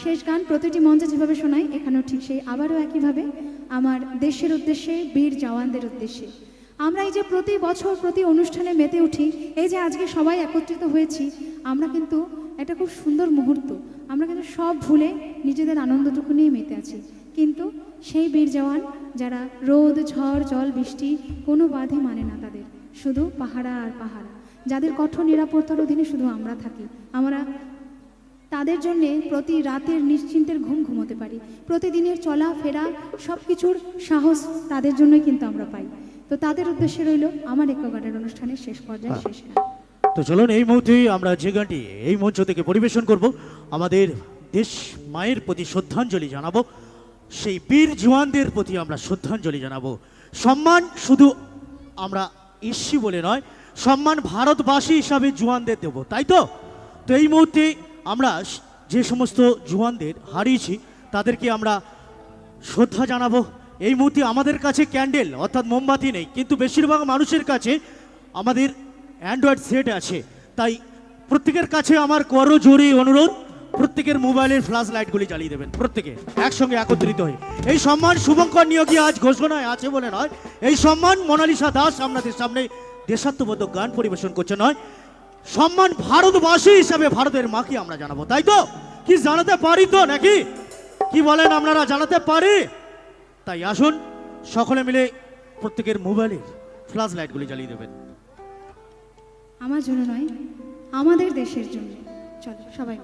শেষ গান প্রতিটি মঞ্চে যেভাবে শোনাই এখানেও ঠিক সেই আবারও একইভাবে আমার দেশের উদ্দেশ্যে, বীর জওয়ানদের উদ্দেশ্যে। আমরা এই যে প্রতি বছর প্রতি অনুষ্ঠানে মেতে উঠি, এই যে আজকে সবাই একত্রিত হয়েছি, আমরা কিন্তু একটা খুব সুন্দর মুহূর্ত, আমরা কিন্তু সব ভুলে নিজেদের আনন্দটুকু নিয়ে মেতে আছি। কিন্তু সেই বীর জওয়ান যারা রোদ, ঝড়, জল, বৃষ্টি কোনো বাধে মানে না তাদের, শুধু পাহারা আর পাহারা, যাদের কঠোর নিরাপত্তার অধীনে শুধু আমরা থাকি, আমরা তাদের জন্যে প্রতি রাতের নিশ্চিন্তের ঘুম ঘুমোতে পারি, প্রতিদিনের চলা ফেরা সব কিছুর সাহস তাদের জন্যই কিন্তু আমরা পাই। তো তাদের উদ্দেশ্যে রইল আমার একক গানের অনুষ্ঠানের শেষ পর্যায়ে শেষ গান। তো চলুন এই মুহূর্তেই আমরা যে গানটি এই মঞ্চ থেকে পরিবেশন করব, আমাদের দেশ মায়ের প্রতি শ্রদ্ধাঞ্জলি জানাবো, সেই বীর জওয়ানদের প্রতি আমরা শ্রদ্ধাঞ্জলি জানাবো। সম্মান শুধু আমরা ইস্যি বলে নয়, সম্মান ভারতবাসী হিসাবে জওয়ানদের দেব, তাই তো? তো এই মুহূর্তে আমরা যে সমস্ত জওয়ানদের হারিয়েছি তাদেরকে আমরা শ্রদ্ধা জানাবো। এই মুহূর্তে আমাদের কাছে ক্যান্ডেল অর্থাৎ মোমবাতি নেই, কিন্তু বেশিরভাগ মানুষের কাছে আমাদের অ্যান্ড্রয়েড সেট আছে, তাই প্রত্যেকের কাছে আমার করজোড়ে অনুরোধ, প্রত্যেকের মোবাইলের ফ্ল্যাশ লাইটগুলি জ্বালিয়ে দেবেন, প্রত্যেকে একসঙ্গে একত্রিত হয়ে। এই সম্মান শুভঙ্কর নিয়োগী আজ ঘোষণায় আছে বলে নয়, এই সম্মান মোনালিসা দাস আপনাদের সামনে দেশাত্মবোধক গান পরিবেশন করছে নয়, সম্মান ভারতবাসী হিসাবে ভারতের মাকে আমরা জানাবো, তাই তো? কি জানাতে পারি তো নাকি? কি বলেন আপনারা, জানাতে পারি? তাই আসুন সকলে মিলে প্রত্যেকের মোবাইলের ফ্ল্যাশ লাইটগুলি জ্বালিয়ে দেবেন। আমার জন্য নয়, আমাদের দেশের জন্য। চলো সবাই।